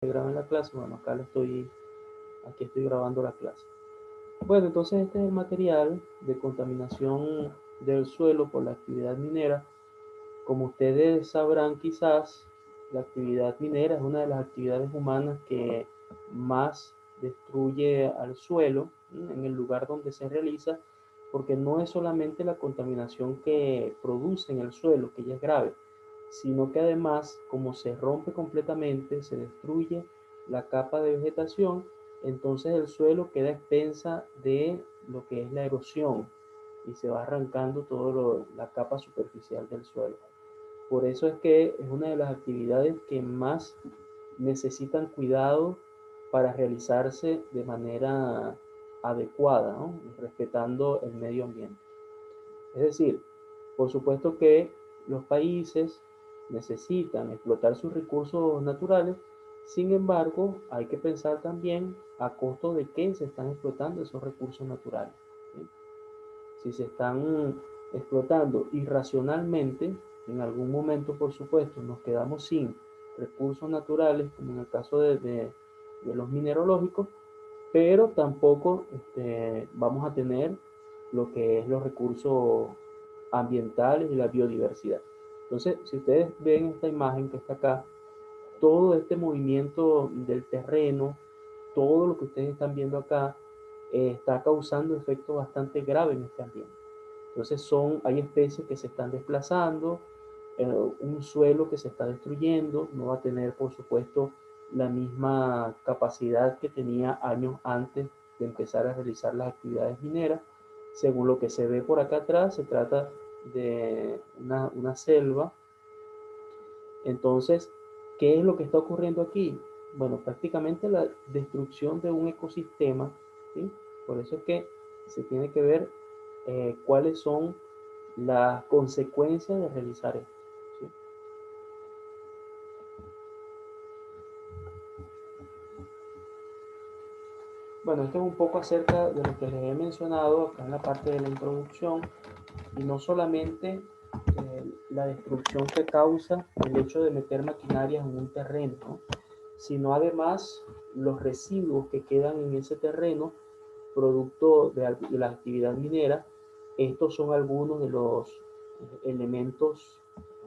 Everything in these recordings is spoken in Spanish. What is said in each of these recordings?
graben la clase. Bueno, aquí estoy grabando la clase. Bueno, entonces este es el material de contaminación del suelo por la actividad minera. Como ustedes sabrán quizás, la actividad minera es una de las actividades humanas que más destruye al suelo en el lugar donde se realiza, porque no es solamente la contaminación que produce en el suelo, que ya es grave, sino que además, como se rompe completamente, se destruye la capa de vegetación, entonces el suelo queda expensa de lo que es la erosión y se va arrancando toda la capa superficial del suelo. Por eso es que es una de las actividades que más necesitan cuidado para realizarse de manera adecuada, ¿no? Respetando el medio ambiente. Es decir, por supuesto que los países necesitan explotar sus recursos naturales, sin embargo, hay que pensar también a costo de qué se están explotando esos recursos naturales. ¿Sí? Si se están explotando irracionalmente, en algún momento, por supuesto, nos quedamos sin recursos naturales, como en el caso de los mineralógicos, pero tampoco vamos a tener lo que es los recursos ambientales y la biodiversidad. Entonces, si ustedes ven esta imagen que está acá, todo este movimiento del terreno, todo lo que ustedes están viendo acá, está causando efectos bastante graves en este ambiente. Entonces hay especies que se están desplazando, un suelo que se está destruyendo, no va a tener, por supuesto, la misma capacidad que tenía años antes de empezar a realizar las actividades mineras. Según lo que se ve por acá atrás, se trata de una selva. Entonces, ¿qué es lo que está ocurriendo aquí? Bueno, prácticamente la destrucción de un ecosistema, ¿sí? Por eso es que se tiene que ver cuáles son las consecuencias de realizar esto. ¿Sí? Bueno, esto es un poco acerca de lo que les he mencionado acá en la parte de la introducción, y no solamente la destrucción que causa el hecho de meter maquinarias en un terreno, ¿no? Sino además los residuos que quedan en ese terreno producto de la actividad minera. Estos son algunos de los elementos,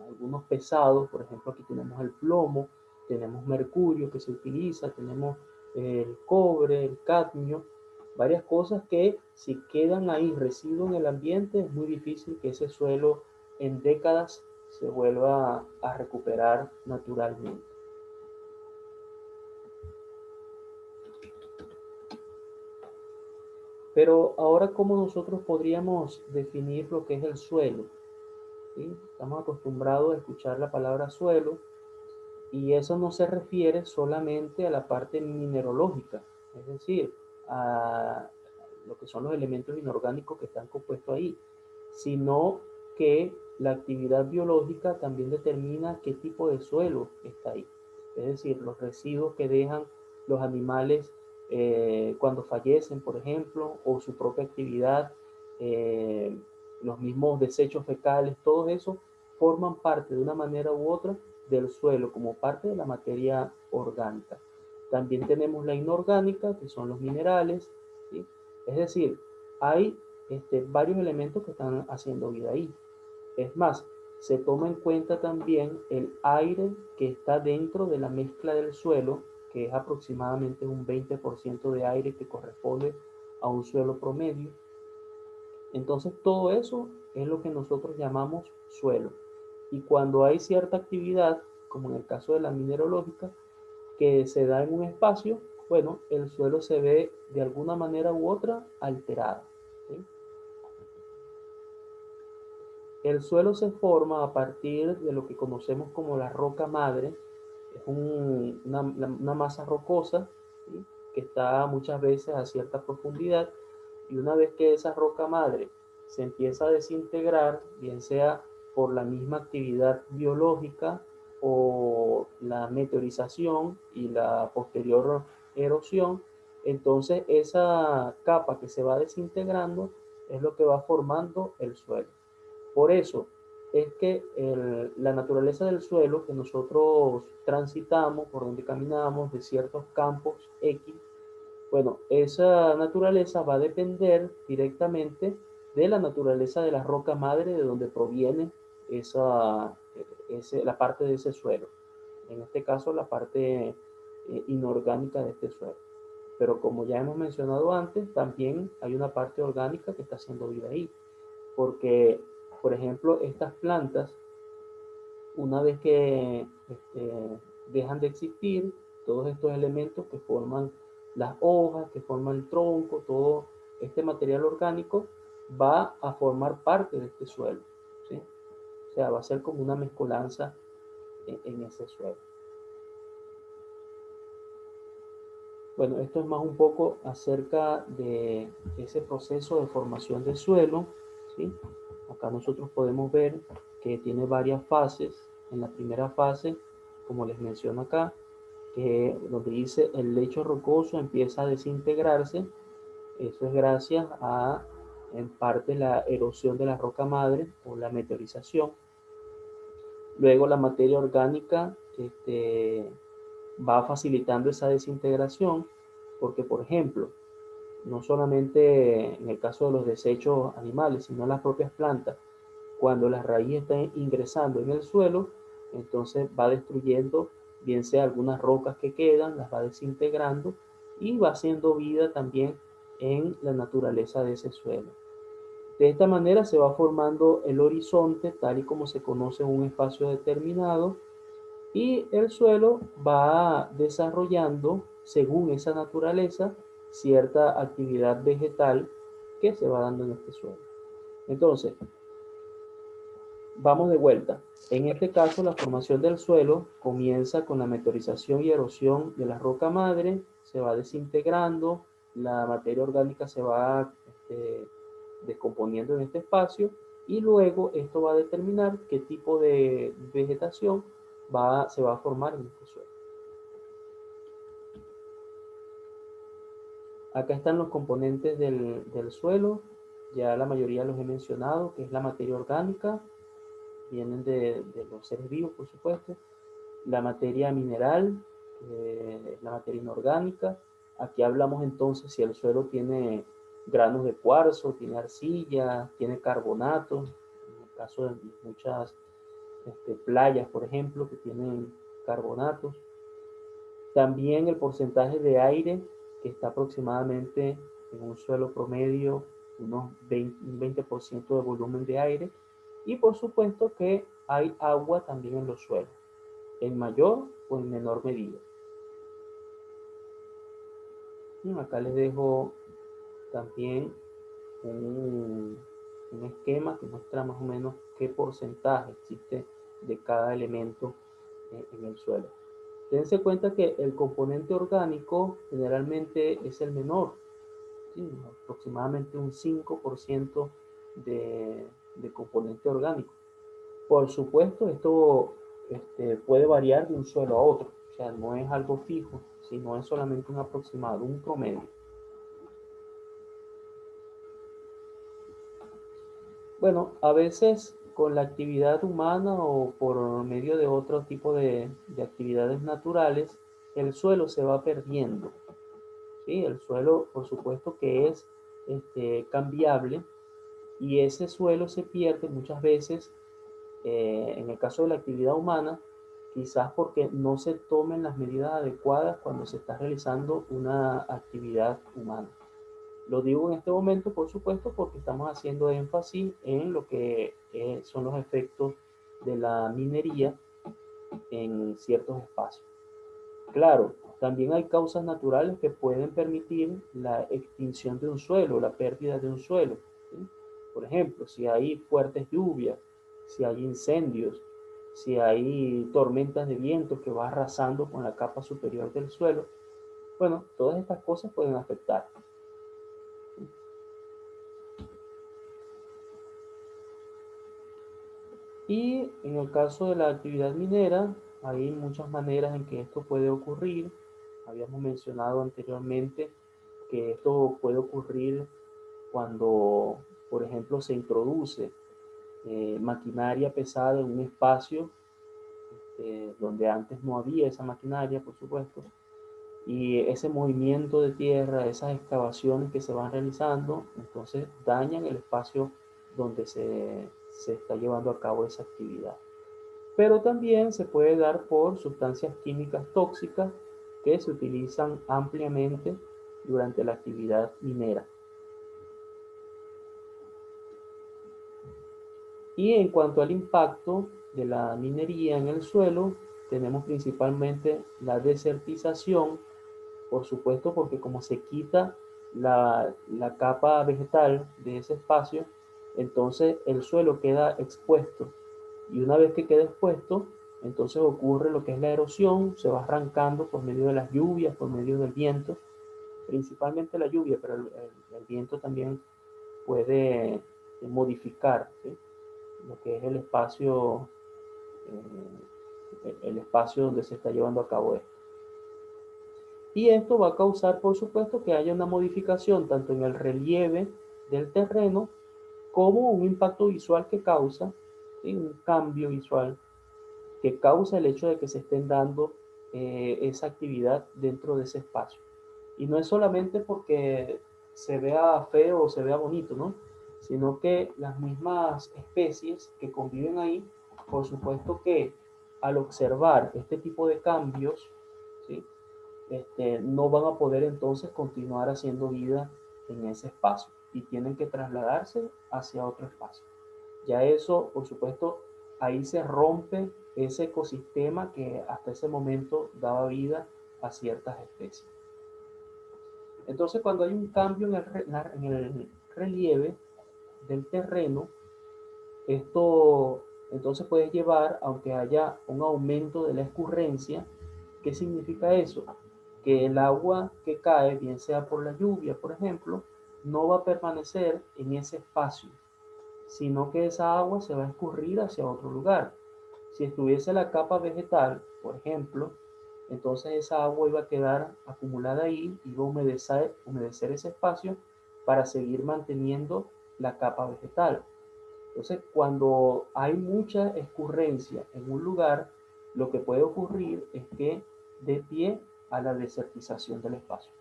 algunos pesados. Por ejemplo, aquí tenemos el plomo, tenemos mercurio que se utiliza, tenemos el cobre, el cadmio, varias cosas que si quedan ahí residuos en el ambiente es muy difícil que ese suelo en décadas se vuelva a recuperar naturalmente. Pero ahora, ¿cómo nosotros podríamos definir lo que es el suelo? ¿Sí? Estamos acostumbrados a escuchar la palabra suelo, y eso no se refiere solamente a la parte mineralógica, es decir, a lo que son los elementos inorgánicos que están compuestos ahí, sino que la actividad biológica también determina qué tipo de suelo está ahí. Es decir, los residuos que dejan los animales cuando fallecen, por ejemplo, o su propia actividad, eh, los mismos desechos fecales, todo eso forman parte de una manera u otra del suelo como parte de la materia orgánica. También tenemos la inorgánica, que son los minerales, ¿sí? Es decir, hay varios elementos que están haciendo vida ahí. Es más, se toma en cuenta también el aire que está dentro de la mezcla del suelo, que es aproximadamente un 20% de aire que corresponde a un suelo promedio. Entonces todo eso es lo que nosotros llamamos suelo. Y cuando hay cierta actividad, como en el caso de la mineralógica, que se da en un espacio, bueno, el suelo se ve de alguna manera u otra alterado. ¿Sí? El suelo se forma a partir de lo que conocemos como la roca madre. Es una masa rocosa, ¿sí? Que está muchas veces a cierta profundidad, y una vez que esa roca madre se empieza a desintegrar, bien sea por la misma actividad biológica o la meteorización y la posterior erosión, entonces esa capa que se va desintegrando es lo que va formando el suelo. Por eso, es que la naturaleza del suelo que nosotros transitamos, por donde caminamos, de ciertos campos X, bueno, esa naturaleza va a depender directamente de la naturaleza de la roca madre de donde proviene la parte de ese suelo. En este caso, la parte inorgánica de este suelo. Pero como ya hemos mencionado antes, también hay una parte orgánica que está haciendo vida ahí. Porque, por ejemplo, estas plantas, una vez que dejan de existir, todos estos elementos que forman las hojas, que forman el tronco, todo este material orgánico va a formar parte de este suelo, ¿sí? O sea, va a ser como una mezcolanza en ese suelo. Bueno, esto es más un poco acerca de ese proceso de formación del suelo, ¿sí? Acá nosotros podemos ver que tiene varias fases. En la primera fase, como les menciono acá, que donde dice el lecho rocoso empieza a desintegrarse, eso es gracias a, en parte, la erosión de la roca madre o la meteorización. Luego la materia orgánica va facilitando esa desintegración, porque por ejemplo, no solamente en el caso de los desechos animales, sino las propias plantas, cuando la raíz está ingresando en el suelo, entonces va destruyendo, bien sea algunas rocas que quedan, las va desintegrando y va haciendo vida también en la naturaleza de ese suelo. De esta manera se va formando el horizonte tal y como se conoce en un espacio determinado y el suelo va desarrollando, según esa naturaleza, cierta actividad vegetal que se va dando en este suelo. Entonces, vamos de vuelta. En este caso, la formación del suelo comienza con la meteorización y erosión de la roca madre, se va desintegrando, la materia orgánica se va descomponiendo en este espacio y luego esto va a determinar qué tipo de vegetación se va a formar en este suelo. Acá están los componentes del suelo, ya la mayoría los he mencionado, que es la materia orgánica, vienen de los seres vivos, por supuesto, la materia mineral, la materia inorgánica. Aquí hablamos entonces si el suelo tiene granos de cuarzo, tiene arcilla, tiene carbonato, en el caso de muchas playas, por ejemplo, que tienen carbonatos. También el porcentaje de aire, que está aproximadamente en un suelo promedio, un 20% de volumen de aire. Y por supuesto que hay agua también en los suelos, en mayor o en menor medida. Acá les dejo también un esquema que muestra más o menos qué porcentaje existe de cada elemento en el suelo. Dense cuenta que el componente orgánico generalmente es el menor, ¿sí? Aproximadamente un 5% de componente orgánico. Por supuesto, esto puede variar de un suelo a otro, o sea, no es algo fijo, sino es solamente un aproximado, un promedio. Bueno, a veces con la actividad humana o por medio de otro tipo de actividades naturales, el suelo se va perdiendo. ¿Sí? El suelo, por supuesto que es cambiable y ese suelo se pierde muchas veces, en el caso de la actividad humana, quizás porque no se tomen las medidas adecuadas cuando se está realizando una actividad humana. Lo digo en este momento, por supuesto, porque estamos haciendo énfasis en lo que son los efectos de la minería en ciertos espacios. Claro, también hay causas naturales que pueden permitir la extinción de un suelo, la pérdida de un suelo, ¿sí? Por ejemplo, si hay fuertes lluvias, si hay incendios, si hay tormentas de viento que va arrasando con la capa superior del suelo, bueno, todas estas cosas pueden afectar. Y en el caso de la actividad minera, hay muchas maneras en que esto puede ocurrir. Habíamos mencionado anteriormente que esto puede ocurrir cuando, por ejemplo, se introduce maquinaria pesada en un espacio donde antes no había esa maquinaria, por supuesto, y ese movimiento de tierra, esas excavaciones que se van realizando, entonces dañan el espacio donde se está llevando a cabo esa actividad. Pero también se puede dar por sustancias químicas tóxicas que se utilizan ampliamente durante la actividad minera. Y en cuanto al impacto de la minería en el suelo, tenemos principalmente la desertización, por supuesto, porque como se quita la capa vegetal de ese espacio, entonces el suelo queda expuesto. Y una vez que queda expuesto, entonces ocurre lo que es la erosión, se va arrancando por medio de las lluvias, por medio del viento, principalmente la lluvia, pero el viento también puede modificar, ¿sí?, lo que es el espacio donde se está llevando a cabo esto. Y esto va a causar, por supuesto, que haya una modificación tanto en el relieve del terreno como un impacto visual que causa, ¿sí?, un cambio visual que causa el hecho de que se estén dando esa actividad dentro de ese espacio. Y no es solamente porque se vea feo o se vea bonito, ¿no? Sino que las mismas especies que conviven ahí, por supuesto que al observar este tipo de cambios, ¿sí?, no van a poder entonces continuar haciendo vida en ese espacio y tienen que trasladarse hacia otro espacio. Ya eso, por supuesto, ahí se rompe ese ecosistema que hasta ese momento daba vida a ciertas especies. Entonces, cuando hay un cambio en el relieve del terreno, esto entonces puede llevar, aunque haya un aumento de la escurrencia. ¿Qué significa eso? Que el agua que cae, bien sea por la lluvia, por ejemplo, no va a permanecer en ese espacio, sino que esa agua se va a escurrir hacia otro lugar. Si estuviese la capa vegetal, por ejemplo, entonces esa agua iba a quedar acumulada ahí, iba a humedecer ese espacio para seguir manteniendo la capa vegetal. Entonces, cuando hay mucha escurrencia en un lugar, lo que puede ocurrir es que dé pie a la desertización del espacio.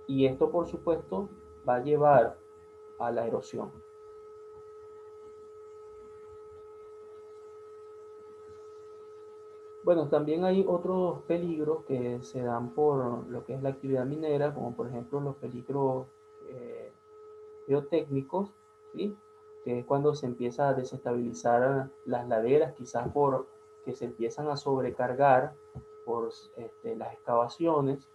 Y esto, por supuesto, va a llevar a la erosión. Bueno, también hay otros peligros que se dan por lo que es la actividad minera, como por ejemplo los peligros eh, geotécnicos, ¿sí?, que es cuando se empieza a desestabilizar las laderas, quizás por que se empiezan a sobrecargar por las excavaciones.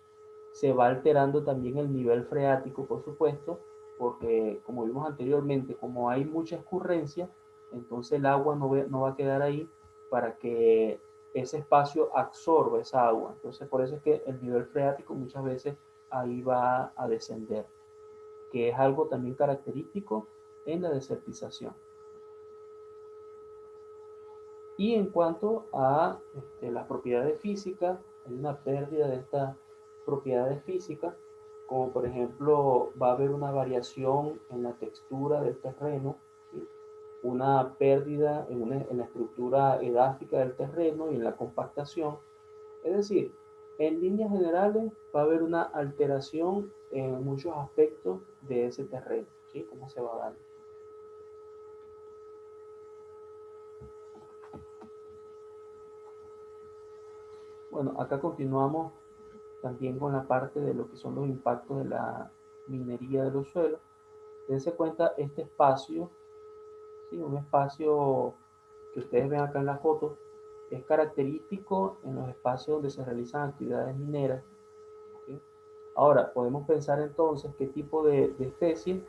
Se va alterando también el nivel freático, por supuesto, porque como vimos anteriormente, como hay mucha escurrencia, entonces el agua no va a quedar ahí para que ese espacio absorba esa agua. Entonces por eso es que el nivel freático muchas veces ahí va a descender, que es algo también característico en la desertización. Y en cuanto a las propiedades físicas, hay una pérdida de estas propiedades físicas, como por ejemplo va a haber una variación en la textura del terreno, ¿sí?, una pérdida en la estructura edáfica del terreno y en la compactación. Es decir, en líneas generales va a haber una alteración en muchos aspectos de ese terreno, ¿sí?, cómo se va dando. Bueno, acá continuamos también con la parte de lo que son los impactos de la minería de los suelos. Dense cuenta este espacio, ¿sí?, un espacio que ustedes ven acá en la foto, es característico en los espacios donde se realizan actividades mineras, ¿sí? Ahora, podemos pensar entonces qué tipo de especies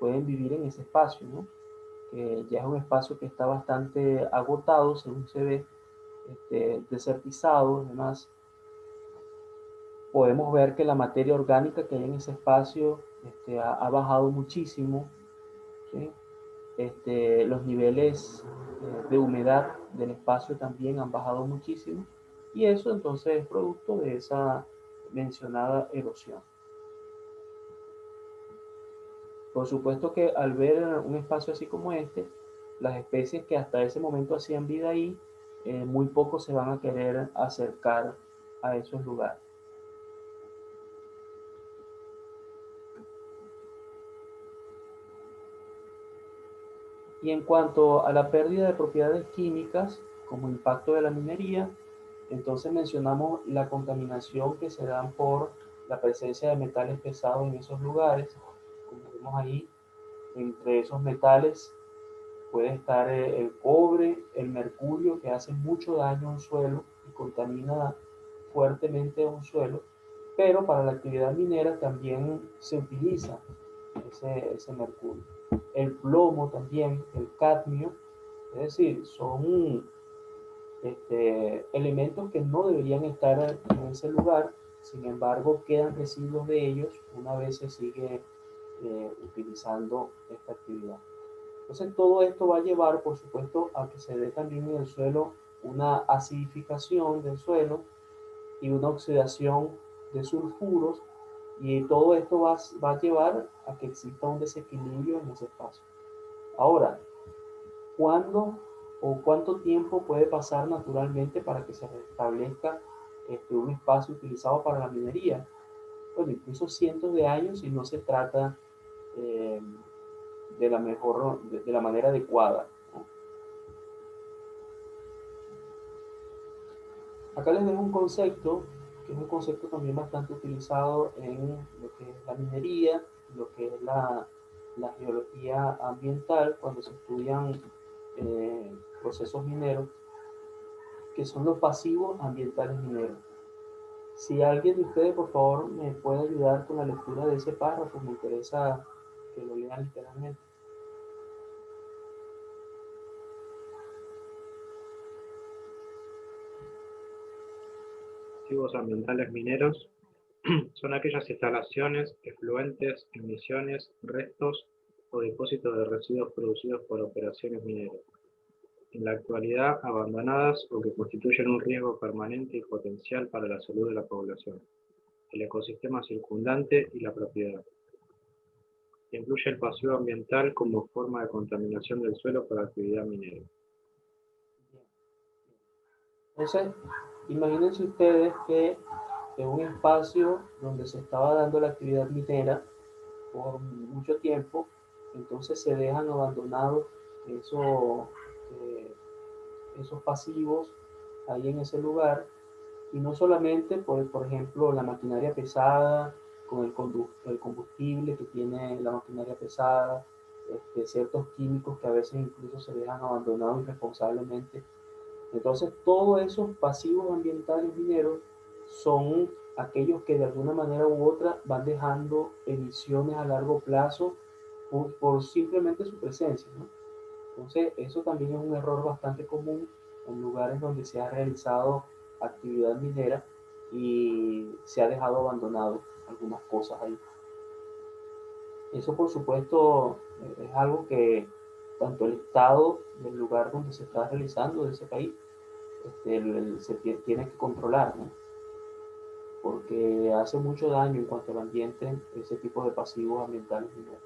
pueden vivir en ese espacio, ¿no?, que ya es un espacio que está bastante agotado, según se ve, desertizado. Además, podemos ver que la materia orgánica que hay en ese espacio ha bajado muchísimo, ¿sí? Los niveles de humedad del espacio también han bajado muchísimo, y eso entonces es producto de esa mencionada erosión. Por supuesto que al ver un espacio así como este, las especies que hasta ese momento hacían vida ahí, muy pocos se van a querer acercar a esos lugares. Y en cuanto a la pérdida de propiedades químicas, como impacto de la minería, entonces mencionamos la contaminación que se da por la presencia de metales pesados en esos lugares. Como vemos ahí, entre esos metales puede estar el cobre, el mercurio, que hace mucho daño a un suelo y contamina fuertemente a un suelo, pero para la actividad minera también se utiliza ese mercurio. El plomo también, el cadmio, es decir, son elementos que no deberían estar en ese lugar, sin embargo quedan residuos de ellos una vez se sigue utilizando esta actividad. Entonces todo esto va a llevar, por supuesto, a que se dé también en el suelo una acidificación del suelo y una oxidación de sulfuros, y todo esto va a llevar a que exista un desequilibrio en ese espacio. Ahora, ¿cuándo o cuánto tiempo puede pasar naturalmente para que se restablezca un espacio utilizado para la minería? Bueno, incluso cientos de años si no se trata eh, de la mejor, de la manera adecuada, ¿no? Acá les dejo un concepto, que es un concepto también bastante utilizado en lo que es la minería, lo que es la geología ambiental, cuando se estudian procesos mineros, que son los pasivos ambientales mineros. Si alguien de ustedes, por favor, me puede ayudar con la lectura de ese párrafo, me interesa que lo lean literalmente. Pasivos ambientales mineros son aquellas instalaciones, efluentes, emisiones, restos o depósitos de residuos producidos por operaciones mineras, en la actualidad abandonadas o que constituyen un riesgo permanente y potencial para la salud de la población, el ecosistema circundante y la propiedad. Incluye el pasivo ambiental como forma de contaminación del suelo por actividad minera. Entonces, imagínense ustedes que en un espacio donde se estaba dando la actividad minera por mucho tiempo, entonces se dejan abandonados esos, eh, esos pasivos ahí en ese lugar, y no solamente por ejemplo, la maquinaria pesada, con el combustible que tiene la maquinaria pesada, ciertos químicos que a veces incluso se dejan abandonados irresponsablemente. Entonces, todos esos pasivos ambientales mineros son aquellos que de alguna manera u otra van dejando emisiones a largo plazo por simplemente su presencia, ¿no? Entonces, eso también es un error bastante común en lugares donde se ha realizado actividad minera y se ha dejado abandonado algunas cosas ahí. Eso, por supuesto, es algo que tanto el Estado del lugar donde se está realizando, de ese país, se tiene que controlar, ¿no? Porque hace mucho daño en cuanto al ambiente ese tipo de pasivos ambientales mineros.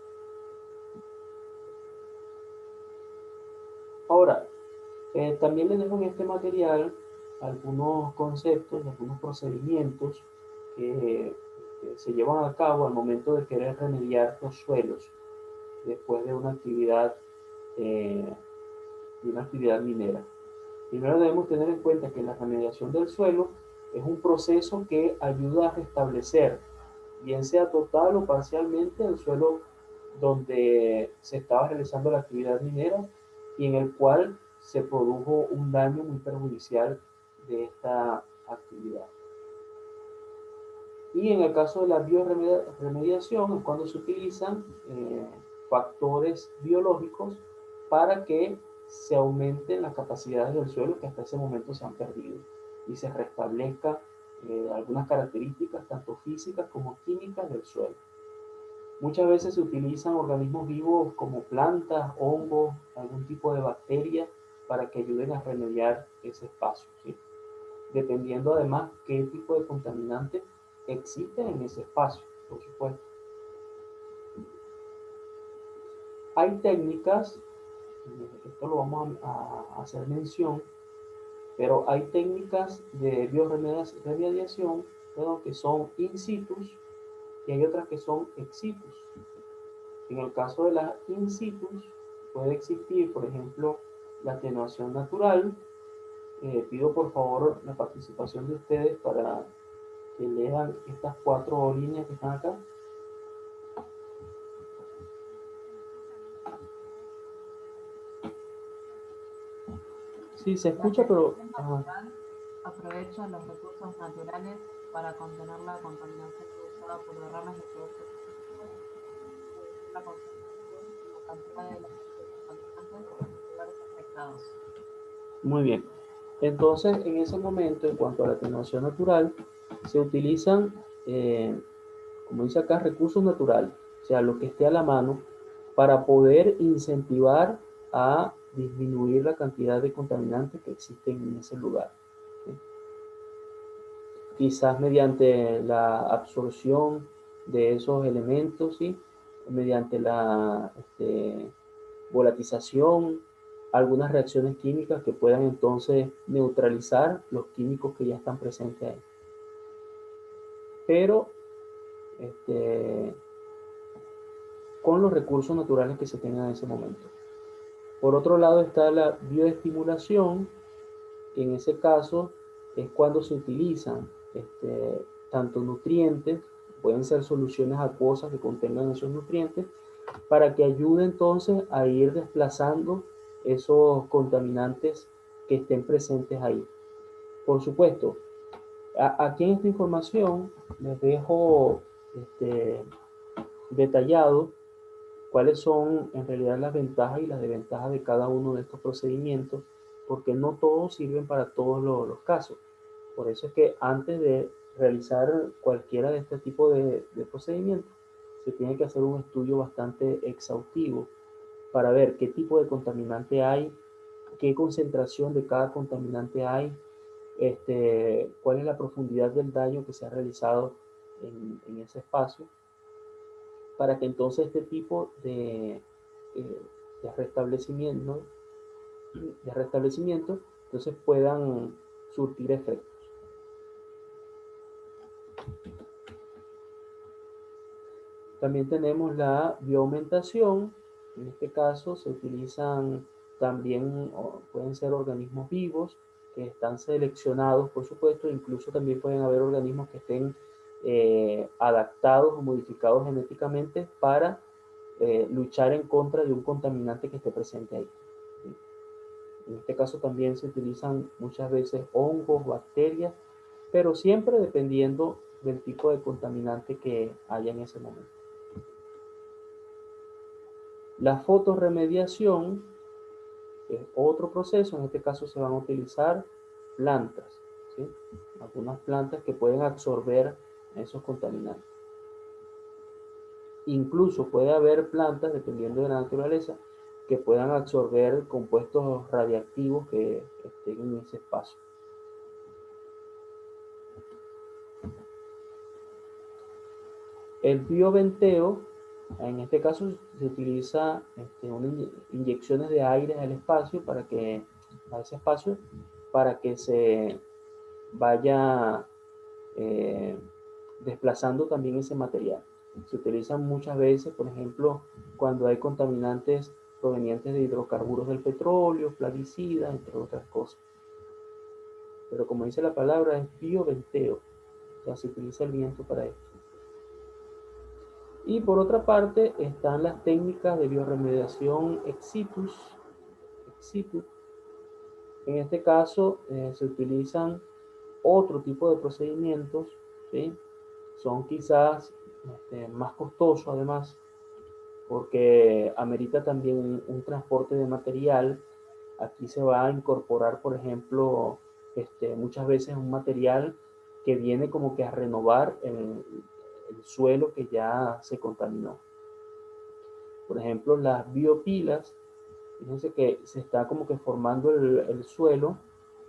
Ahora, también les dejo en este material algunos conceptos, algunos procedimientos que se llevan a cabo al momento de querer remediar los suelos después eh, de una actividad minera. Primero debemos tener en cuenta que la remediación del suelo es un proceso que ayuda a restablecer, bien sea total o parcialmente, el suelo donde se estaba realizando la actividad minera y en el cual se produjo un daño muy perjudicial de esta actividad. Y en el caso de la bioremediación es cuando se utilizan factores biológicos para que se aumenten las capacidades del suelo que hasta ese momento se han perdido y se restablezca algunas características tanto físicas como químicas del suelo. Muchas veces se utilizan organismos vivos como plantas, hongos, algún tipo de bacteria para que ayuden a remediar ese espacio, ¿sí? Dependiendo además qué tipo de contaminante existe en ese espacio, por supuesto. Hay técnicas, esto lo vamos a hacer mención, pero hay técnicas de bioremediación, que son in situ y hay otras que son ex situ. En el caso de las in situ puede existir, por ejemplo, la atenuación natural. Pido por favor la participación de ustedes para que lean estas 4 líneas que están acá. Sí, se La escucha, pero... atenuación natural aprovecha los recursos naturales para contener la contaminación causada por derrames de productos químicos y reducir la concentración y la cantidad de los contaminantes en los lugares afectados. Muy bien. Entonces, en ese momento, en cuanto a la atenuación natural, se utilizan, como dice acá, recursos naturales, o sea, lo que esté a la mano, para poder incentivar a disminuir la cantidad de contaminantes que existen en ese lugar. ¿Sí? Quizás mediante la absorción de esos elementos, ¿sí? Mediante la volatización, algunas reacciones químicas que puedan entonces neutralizar los químicos que ya están presentes ahí. Pero con los recursos naturales que se tengan en ese momento. Por otro lado está la bioestimulación, que en ese caso es cuando se utilizan tanto nutrientes, pueden ser soluciones acuosas que contengan esos nutrientes, para que ayude entonces a ir desplazando esos contaminantes que estén presentes ahí. Por supuesto, aquí en esta información les dejo detallado cuáles son en realidad las ventajas y las desventajas de cada uno de estos procedimientos, porque no todos sirven para todos los casos. Por eso es que antes de realizar cualquiera de este tipo de procedimientos, se tiene que hacer un estudio bastante exhaustivo para ver qué tipo de contaminante hay, qué concentración de cada contaminante hay, cuál es la profundidad del daño que se ha realizado en ese espacio, para que entonces este tipo de restablecimiento, entonces puedan surtir efectos. También tenemos la bioaumentación. En este caso se utilizan también, pueden ser organismos vivos que están seleccionados, por supuesto, incluso también pueden haber organismos que estén adaptados o modificados genéticamente para luchar en contra de un contaminante que esté presente ahí. En este caso también se utilizan muchas veces hongos, bacterias, pero siempre dependiendo del tipo de contaminante que haya en ese momento. La fotorremediación es otro proceso. En este caso se van a utilizar plantas, ¿sí? Algunas plantas que pueden absorber esos contaminantes. Incluso puede haber plantas, dependiendo de la naturaleza, que puedan absorber compuestos radiactivos que estén en ese espacio. El bioventeo, en este caso se utiliza inyecciones de aire al espacio a ese espacio para que se vaya desplazando también ese material. Se utilizan muchas veces, por ejemplo, cuando hay contaminantes provenientes de hidrocarburos del petróleo, plaguicidas, entre otras cosas. Pero como dice la palabra, es bioventeo, o sea, se utiliza el viento para esto. Y por otra parte están las técnicas de bioremediación ex situ. En este caso se utilizan otro tipo de procedimientos, ¿sí? Son quizás más costosos además, porque amerita también un transporte de material. Aquí se va a incorporar, por ejemplo, muchas veces un material que viene como que a renovar el suelo que ya se contaminó. Por ejemplo, las biopilas, fíjense que se está como que formando el suelo,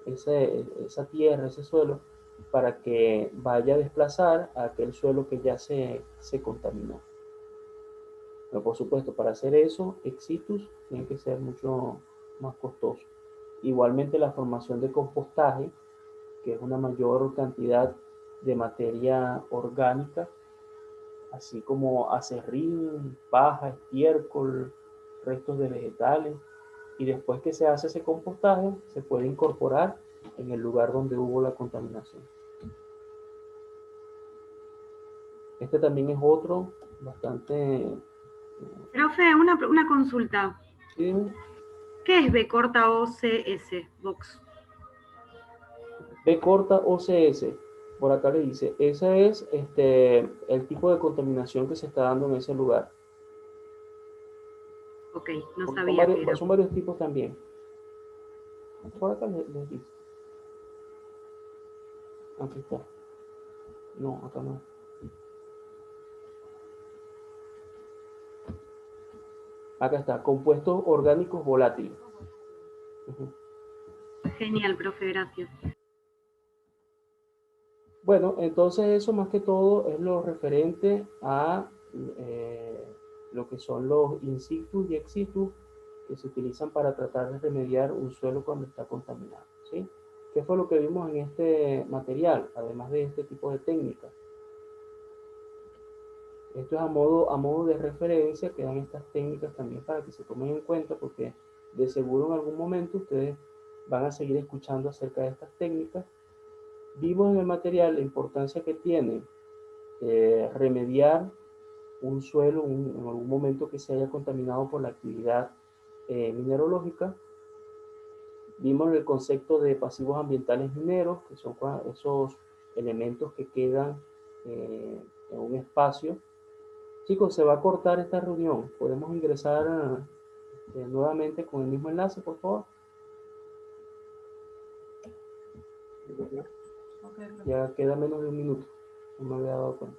esa tierra, ese suelo, para que vaya a desplazar a aquel suelo que ya se contaminó. Pero por supuesto, para hacer eso, ex situ tiene que ser mucho más costoso. Igualmente la formación de compostaje, que es una mayor cantidad de materia orgánica, así como acerrín, paja, estiércol, restos de vegetales, y después que se hace ese compostaje, se puede incorporar en el lugar donde hubo la contaminación. Este también es otro bastante... Profe, una consulta. ¿sí? ¿Qué es B corta OCS, Vox? B corta OCS, por acá le dice, ese es el tipo de contaminación que se está dando en ese lugar. Ok, no Son sabía que era. son varios tipos también. Por acá les dice. Aquí está. No, acá no. Acá está, compuestos orgánicos volátiles. Ujú. Genial, profe, gracias. Bueno, entonces eso más que todo es lo referente a lo que son los in situ y ex situ que se utilizan para tratar de remediar un suelo cuando está contaminado, ¿sí? ¿Qué fue lo que vimos en este material, además de este tipo de técnicas? Esto es a modo de referencia, quedan estas técnicas también para que se tomen en cuenta, porque de seguro en algún momento ustedes van a seguir escuchando acerca de estas técnicas. Vimos en el material la importancia que tiene remediar un suelo en algún momento que se haya contaminado por la actividad mineralógica. Vimos el concepto de pasivos ambientales mineros, que son esos elementos que quedan en un espacio. Chicos, se va a cortar esta reunión. ¿Podemos ingresar nuevamente con el mismo enlace, por favor? Ok, profe. Ya queda menos de un minuto. No me había dado cuenta.